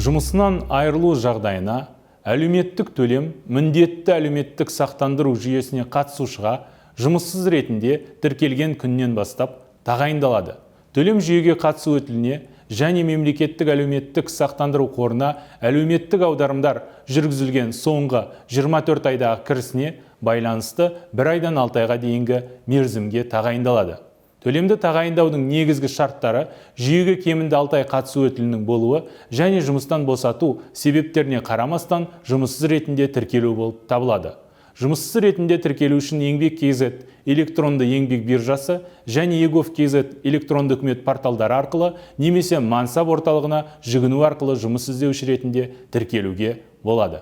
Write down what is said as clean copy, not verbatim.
Жұмысынан айырылу жағдайына әлеуметтік төлем міндетті әлеуметтік сақтандыру жүйесіне қатысушыға жұмыссыз ретінде тіркелген күннен бастап тағайындалады. Төлем жүйеге қатысу өтіліне және мемлекеттік әлеуметтік сақтандыру қорына әлеуметтік аударымдар жүргізілген соңғы 24 айдағы кірісіне байланысты 1 айдан 6 айға дейінгі мерзімге тағайындалады. Төлемді тағайындаудың негізгі шарттары жүйеге кемінде 6 ай қатысу өтілінің болуы және жұмыстан босату себептеріне қарамастан жұмыссыз ретінде тіркелу болып табылады. Жұмыссыз ретінде тіркелу үшін Еңбек.kz электронды еңбек биржасы және Егов.kz электронды үкімет порталдары арқылы немесе Мансап орталығына жүгіну арқылы жұмыс іздеуші ретінде тіркелуге болады.